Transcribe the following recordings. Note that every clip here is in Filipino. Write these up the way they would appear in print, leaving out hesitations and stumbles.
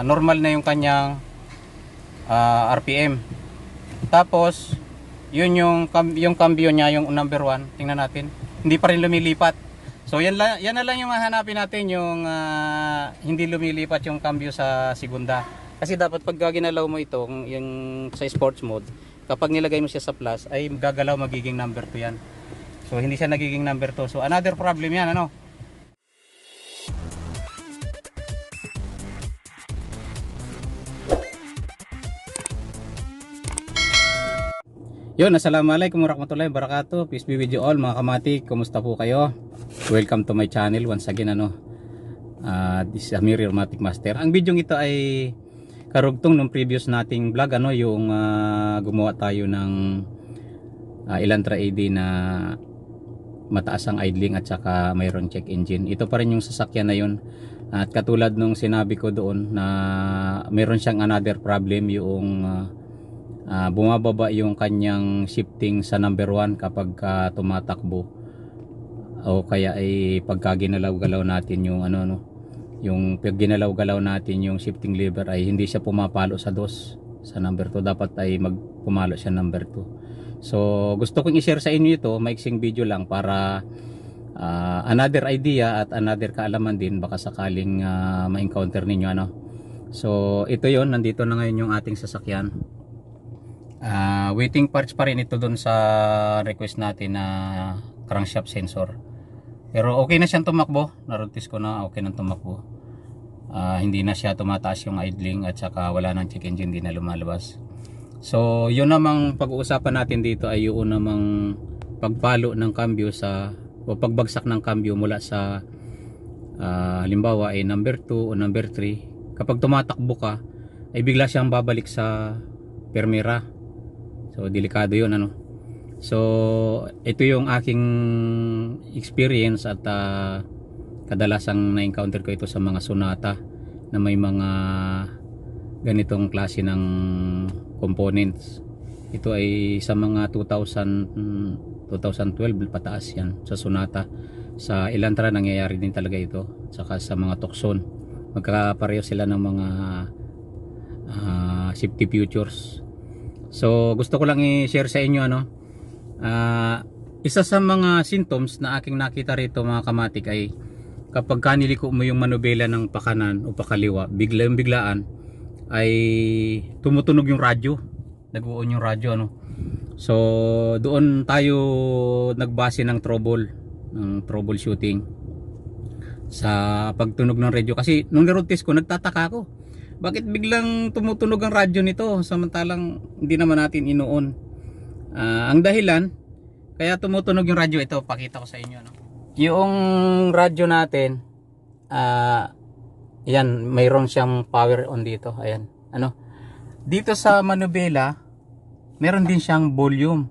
Normal na yung kanyang RPM. Tapos yun yung cambio niya, yung number 1. Tingnan natin, hindi pa rin lumilipat. So yan na lang yung hahanapin natin, yung hindi lumilipat yung cambio sa segunda. Kasi dapat pag ginalaw mo ito, yung sa sports mode, kapag nilagay mo siya sa plus, ay gagalaw, magiging number 2 yan. So hindi siya nagiging number 2. So another problem yan, ano? Yun, assalamualaikum warahmatullahi wabarakatuh. Peace be with you all mga kamati. Kumusta po kayo? Welcome to my channel once again, ano. This is Amir, your Matic Master. Ang video ito ay karugtong ng previous nating vlog, ano, yung gumawa tayo ng Elantra AD na mataas ang idling at saka mayroon check engine. Ito pa rin yung sasakyan na yun. At katulad nung sinabi ko doon na mayroon siyang another problem, yung bumababa yung kanyang shifting sa number 1 kapag tumatakbo, o kaya ay pagka ginalaw-galaw natin yung yung pag ginalaw-galaw natin yung shifting lever ay hindi siya pumapalo sa dos sa number 2, dapat ay magpumalo siya number 2. So gusto kong i-share sa inyo ito, maiksing video lang para another idea at another kaalaman din, baka sakaling ma-encounter ninyo, ano. So ito yon, nandito na ngayon yung ating sasakyan. Waiting parts pa rin ito dun sa request natin na crankshaft sensor, pero okay na siyang tumakbo. Narotis ko na okay nang tumakbo. Hindi na siya tumataas yung idling at saka wala nang check engine, din na lumalabas. So yun namang pag-uusapan natin dito ay yun namang pagpalo ng cambio o pagbagsak ng cambio mula sa halimbawa ay number 2 o number 3. Kapag tumatakbo ka ay bigla siyang babalik sa permera. So delikado yun, ano. So ito yung aking experience at kadalasang na-encounter ko ito sa mga Sonata na may mga ganitong klase ng components. Ito ay sa mga 2012 pataas yan sa Sonata. Sa Elantra nangyayari din talaga ito, saka sa mga Tucson magkakapareho sila ng mga safety features. So gusto ko lang i-share sa inyo, ano, isa sa mga symptoms na aking nakita rito mga kamatik ay kapag kaniliko mo yung manubela ng pakanan o pakaliwa, biglaan ay tumutunog yung radyo, nag-uon yung radyo, ano. So doon tayo nagbase ng troubleshooting sa pagtunog ng radyo. Kasi nung road test ko, nagtataka ako, bakit biglang tumutunog ang radyo nito samantalang hindi naman natin inuon. Ang dahilan kaya tumutunog yung radyo, ito pakita ko sa inyo, no? Yung radyo natin, yan, mayroon siyang power on dito, ayan, ano. Dito sa manubela meron din siyang volume.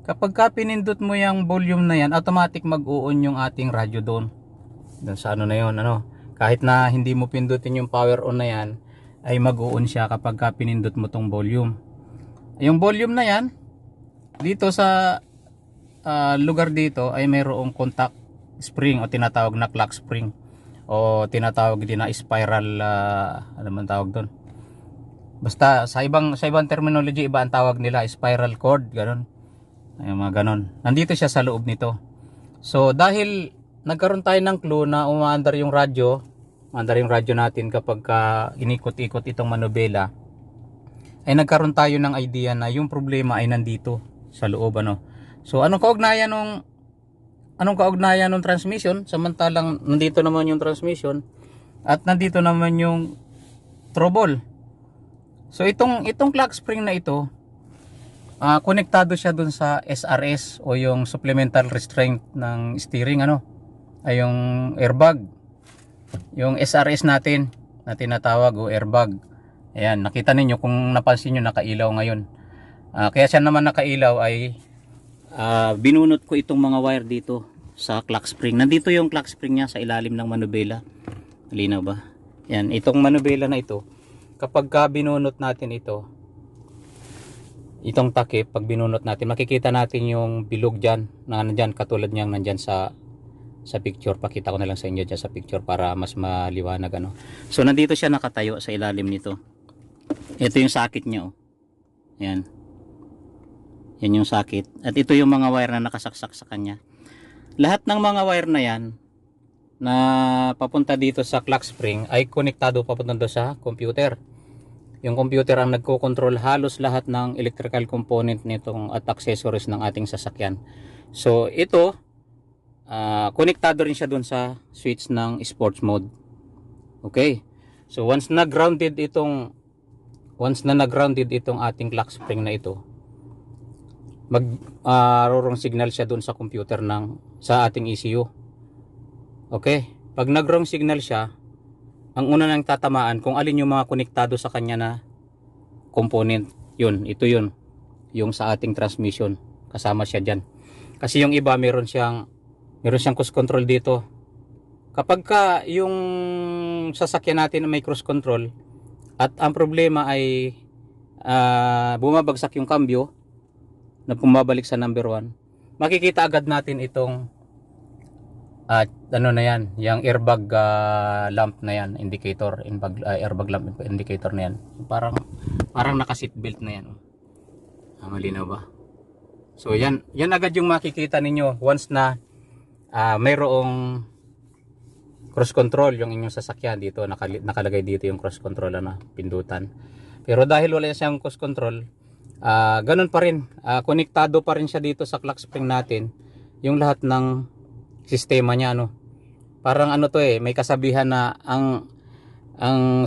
Kapag ka pinindot mo yung volume na yan, automatic mag-uon yung ating radyo doon sa ano na yon, ano. Kahit na hindi mo pindutin yung power on na yan, ay mag-uon siya kapag ka pinindot mo tong volume. Yung volume na yan dito sa lugar dito ay mayroong contact spring o tinatawag na clock spring, o tinatawag din na spiral, ano man tawag doon. Basta sa ibang terminology, iba ang tawag nila, spiral cord, ganun. Ay, mga ganun. Nandito siya sa loob nito. So dahil nagkaroon tayo ng clue na umaandar yung radyo natin kapag inikot-ikot itong manubela, ay nagkaroon tayo ng idea na yung problema ay nandito sa loob, ano. So anong kaugnayan nung transmission, samantalang nandito naman yung transmission at nandito naman yung trouble. So itong clock spring na ito, konektado siya dun sa SRS o yung supplemental restraint ng steering, ano, ay yung airbag. Yung SRS natin na tinatawag o airbag. Ayan, nakita ninyo, kung napansin nyo, nakailaw ngayon. Kaya siya naman nakailaw ay binunot ko itong mga wire dito sa clock spring. Nandito yung clock spring niya sa ilalim ng manubela. Malinaw ba? Yan, itong manubela na ito, kapag binunot natin itong takip, pag binunot natin, makikita natin yung bilog dyan, na nandyan, katulad niyang nandyan sa sa picture. Pakita ko na lang sa inyo dyan sa picture para mas maliwanag ano. So nandito siya nakatayo sa ilalim nito. Ito yung socket niya oh. Ayan. Yan yung socket. At ito yung mga wire na nakasaksak sa kanya. Lahat ng mga wire na yan na papunta dito sa clock spring ay konektado papunta doon sa computer. Yung computer ang nagko-control halos lahat ng electrical component nitong at accessories ng ating sasakyan. So ito konektado rin siya doon sa switch ng sports mode. Okay. So once na nag-grounded itong ating clock spring na ito, rorong signal siya doon sa computer sa ating ECU. Okay, pag nag-wrong signal siya, ang una nang tatamaan kung alin yung mga konektado sa kanya na component. Ito yun yung sa ating transmission, kasama siya dyan. Kasi yung iba meron siyang cruise control dito. Kapag yung sasakyan natin may cruise control at ang problema ay bumabagsak yung cambio na bumabalik sa number 1, makikita agad natin itong ano na yan, yung airbag lamp na yan, indicator, airbag lamp indicator na yan. Parang naka-seatbelt na yan. Malinaw ba? So yan agad yung makikita ninyo once na mayroong cruise control yung inyong sasakyan. Dito nakalagay dito yung cruise control na pindutan. Pero dahil wala siyang cruise control, ganun pa rin, konektado pa rin siya dito sa clock spring natin yung lahat ng sistema niya ano. Parang ano to may kasabihan na ang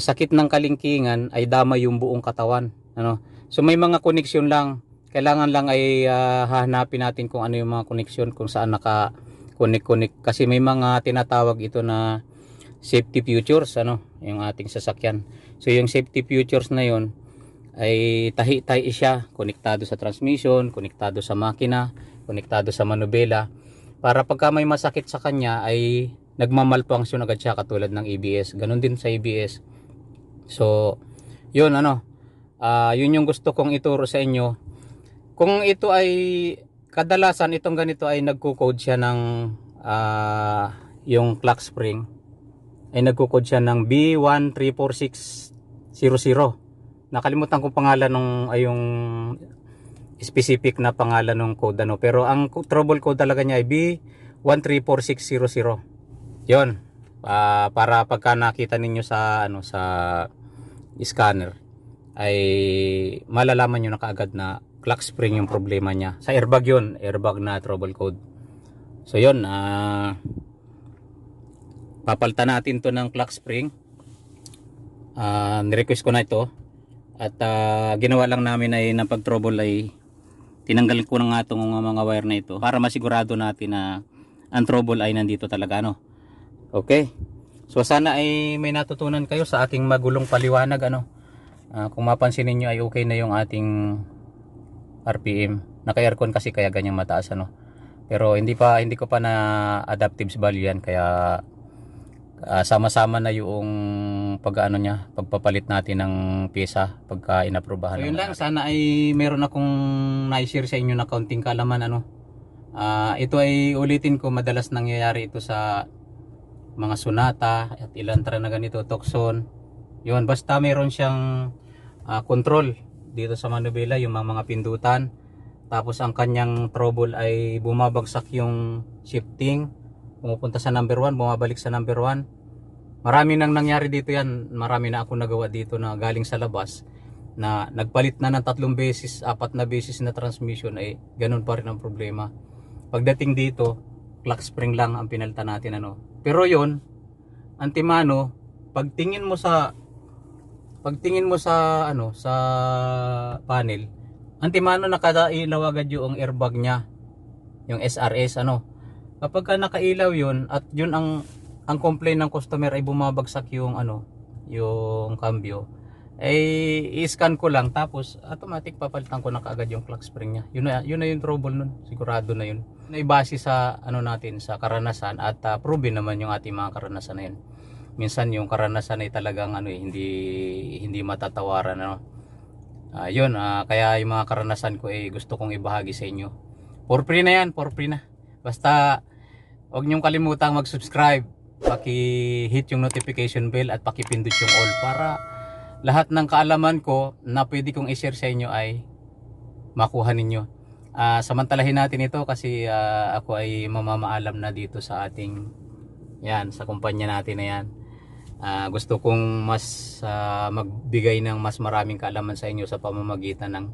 sakit ng kalingkingan ay dama yung buong katawan ano. So may mga koneksyon lang, kailangan lang ay hahanapin natin kung ano yung mga koneksyon, kung saan naka connect kasi may mga tinatawag ito na safety features ano, yung ating sasakyan. So yung safety features na yun ay tahi-tahi siya, konektado sa transmission, konektado sa makina, konektado sa manubela, para pagka may masakit sa kanya ay nagmamalfunction agad siya, katulad ng ABS. Ganun din sa ABS. So yun ano, yun yung gusto kong ituro sa inyo. Kung ito ay kadalasan, itong ganito ay nagko-code siya ng yung clock spring ay nagko-code siya ng B13460. Nakalimutan ko pangalan yung specific na pangalan ng code ano, pero ang trouble code talaga niya ay B13460. Yon, para pagka nakita ninyo sa sa scanner ay malalaman niyo na kaagad na clock spring yung problema niya. Sa airbag yun, airbag na trouble code. So yun, papalitan natin to ng clock spring. Nirequest ko na ito. At ginawa lang namin ay ng pag-trouble ay tinanggal ko na nga itong mga wire na ito para masigurado natin na ang trouble ay nandito talaga ano. Okay. So sana ay may natutunan kayo sa aking magulong paliwanag ano. Kung mapansin niyo ay okay na yung ating RPM. Naka-aircon kasi kaya ganyang mataas ano. Pero hindi ko pa na adaptive value yan, kaya sama-sama na yung pagpapalit natin ng pyesa pagka inaprubahan. So yun lang, sana ay meron akong na-share sa inyo na kaunting kaalaman ano. Ito ay ulitin ko, madalas nangyayari ito sa mga Sonata at Elantra na ganito, Tucson. Yun, basta meron siyang control dito sa manubela, yung mga pindutan, tapos ang kanyang trouble ay bumabagsak yung shifting, pumupunta sa number 1, bumabalik sa number 1. Marami nang nangyari dito yan, marami na ako nagawa dito na galing sa labas, na nagpalit na ng 3 beses, 4 na beses na transmission, ay ganun pa rin ang problema. Pagdating dito, clock spring lang ang pinalitan natin ano. Pero yon, antimano, pagtingin mo sa ano, sa panel, antimano nakailaw agad yung airbag niya, yung SRS ano. Kapag nakailaw yun at yun ang complaint ng customer ay bumabagsak yung ano, yung cambio, ay i-scan ko lang tapos automatic papalitan ko na kaagad yung clock spring niya. Yun na yung trouble nun, sigurado na yun. Naibase sa ano natin, sa karanasan, at proven naman yung ating mga karanasan na yun. Minsan yung karanasan ay talagang ano hindi matatawaran ano. Yun, kaya yung mga karanasan ko ay gusto kong ibahagi sa inyo. For free na yan, for free na. Basta Huwag niyong kalimutang mag-subscribe. Paki-hit yung notification bell at paki-pindot yung all para lahat ng kaalaman ko na pwede kong i-share sa inyo ay makuha ninyo. Samantalahin natin ito kasi ako ay mamamaalam na dito sa ating yan, sa kumpanya natin na yan. Gusto kong mas magbigay ng mas maraming kaalaman sa inyo sa pamamagitan ng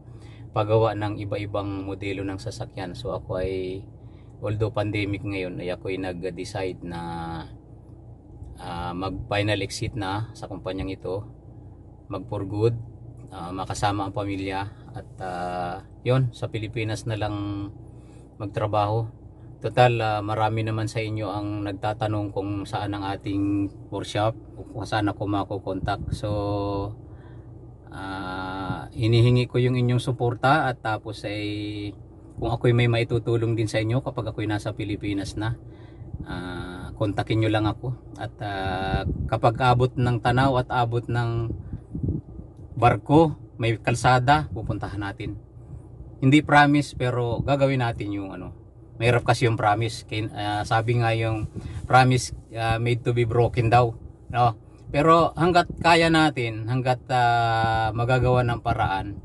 paggawa ng iba-ibang modelo ng sasakyan. So ako ay, although pandemic ngayon, ay ako ay nag-decide na mag final exit na sa kumpanyang ito, mag for good, makasama ang pamilya at yon, sa Pilipinas na lang magtrabaho. Total, marami naman sa inyo ang nagtatanong kung saan ang ating workshop, kung saan ako makokontak. So hinihingi ko yung inyong suporta at tapos ay kung ako'y may maitutulong din sa inyo kapag ako'y nasa Pilipinas na, kontakin nyo lang ako. At kapag abot ng tanaw at abot ng barko, may kalsada, pupuntahan natin. Hindi promise pero gagawin natin yung ano. Mahirap kasi yung promise. Sabi nga yung promise made to be broken daw, no? Pero hanggat kaya natin, hanggat magagawa ng paraan,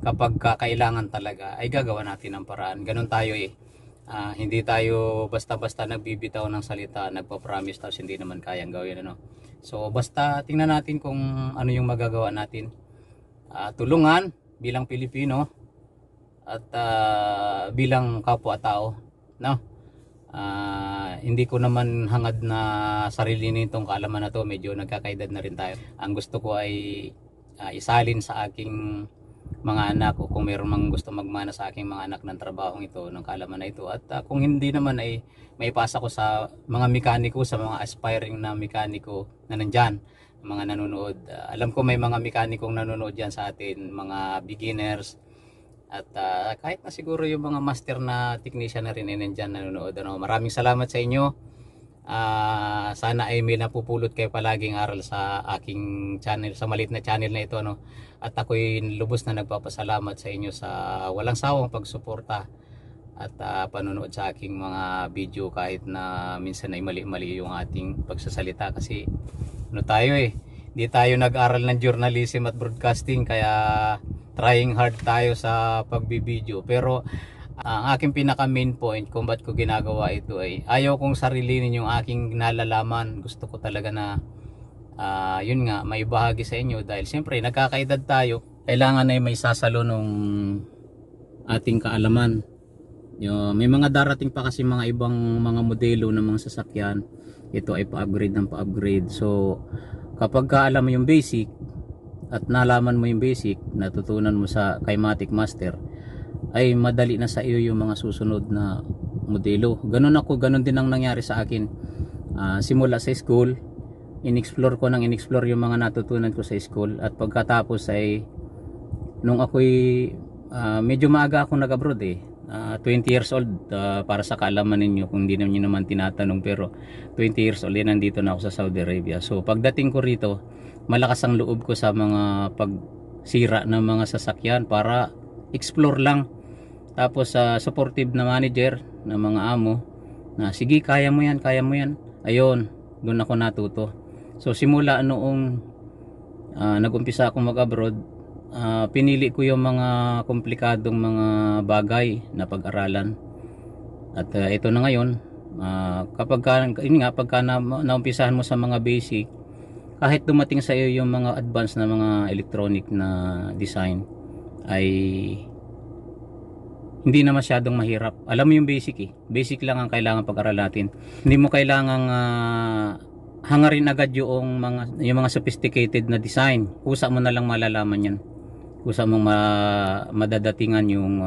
kapag kailangan talaga ay gagawa natin ng paraan. Ganun tayo eh. Hindi tayo basta-basta nagbibitaw ng salita, nagpa-promise tapos hindi naman kayang gawin, ano. So basta tingnan natin kung ano yung magagawa natin. Tulungan bilang Pilipino at bilang kapwa-tao, no? Hindi ko naman hangad na sarili nitong kaalaman na to, medyo nagkakaedad na rin tayo. Ang gusto ko ay isalin sa aking mga anak, o kung mayroon mang gusto magmana sa aking mga anak ng trabahong ito, ng kaalaman na ito. At kung hindi naman ay may pasa ko sa mga mekaniko, sa mga aspiring na mekaniko na nandyan, mga nanonood. Alam ko may mga mekanikong nanonood dyan sa atin, mga beginners, at kahit na siguro yung mga master na technician na rin ay nandyan nanonood. Ano, maraming salamat sa inyo. Sana ay may napupulot kayo palaging aral sa aking channel, sa maliit na channel na ito, ano. At ako'y lubos na nagpapasalamat sa inyo sa walang sawang pagsuporta at panonood sa aking mga video, kahit na minsan ay mali-mali yung ating pagsasalita kasi ano tayo eh, hindi tayo nag-aral ng journalism at broadcasting, kaya trying hard tayo sa pagbibideo. Pero ang aking pinaka main point kung ba't ko ginagawa ito ay ayaw kong sarilinin yung aking nalalaman. Gusto ko talaga na yun nga, may bahagi sa inyo dahil siyempre nagkakaedad tayo, kailangan ay may sasalo nung ating kaalaman. May mga darating pa kasi mga ibang mga modelo ng mga sasakyan, ito ay pa-upgrade ng pa-upgrade. So kapag alam mo yung basic at nalaman mo yung basic, natutunan mo sa Kinematic Master, ay madali na sa iyo yung mga susunod na modelo. Ganun din ang nangyari sa akin. Simula sa school, in-explore yung mga natutunan ko sa school, at pagkatapos ay nung ako'y medyo maaga akong nag-abroad eh. 20 years old, para sa kaalaman ninyo kung hindi naman tinatanong, pero 20 years old yan, nandito na ako sa Saudi Arabia. So pagdating ko rito, malakas ang loob ko sa mga pagsira ng mga sasakyan para explore lang. Tapos supportive na manager, na mga amo na sige, kaya mo yan, ayun, doon ako natuto. So simula noong nag-umpisa akong mag-abroad, pinili ko yung mga komplikadong mga bagay na pag-aralan. At ito na ngayon, pagka naumpisahan mo sa mga basic, kahit dumating sa iyo yung mga advanced na mga electronic na design, ay hindi na masyadong mahirap. Alam mo yung basic eh. Basic lang ang kailangan pag-aralan natin. Hindi mo kailangang hangarin agad yung mga sophisticated na design. Kusa mo na lang malalaman yan. Kusa mong madadatingan yung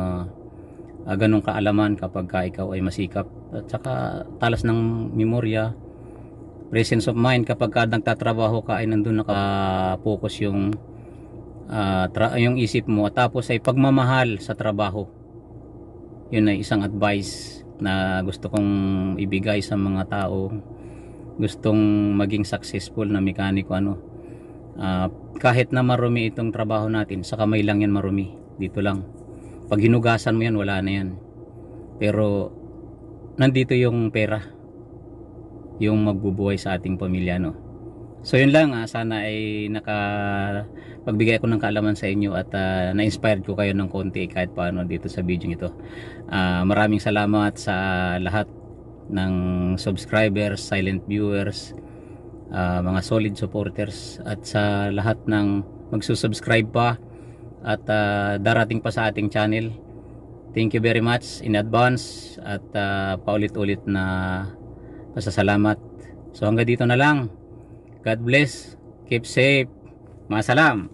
ganong kaalaman kapag ikaw ay masikap. At saka talas ng memorya, presence of mind kapag nagtatrabaho ka ay nandun naka-focus yung isip mo. At tapos ay pagmamahal sa trabaho. Yun ay isang advice na gusto kong ibigay sa mga tao gustong maging successful na mekaniko. Kahit na marumi itong trabaho natin, sa kamay lang yan marumi, dito lang. Pag hinugasan mo yan, wala na yan. Pero nandito yung pera. yung magbubuhay sa ating pamilya, no. So yun lang, sana ay pagbigay ako ng kaalaman sa inyo at na-inspired ko kayo ng konti kahit paano dito sa video ito. Maraming salamat sa lahat ng subscribers, silent viewers, mga solid supporters, at sa lahat ng magsusubscribe pa at darating pa sa ating channel. Thank you very much in advance at paulit-ulit na pasasalamat. So hanggang dito na lang. God bless. Keep safe. Masalam.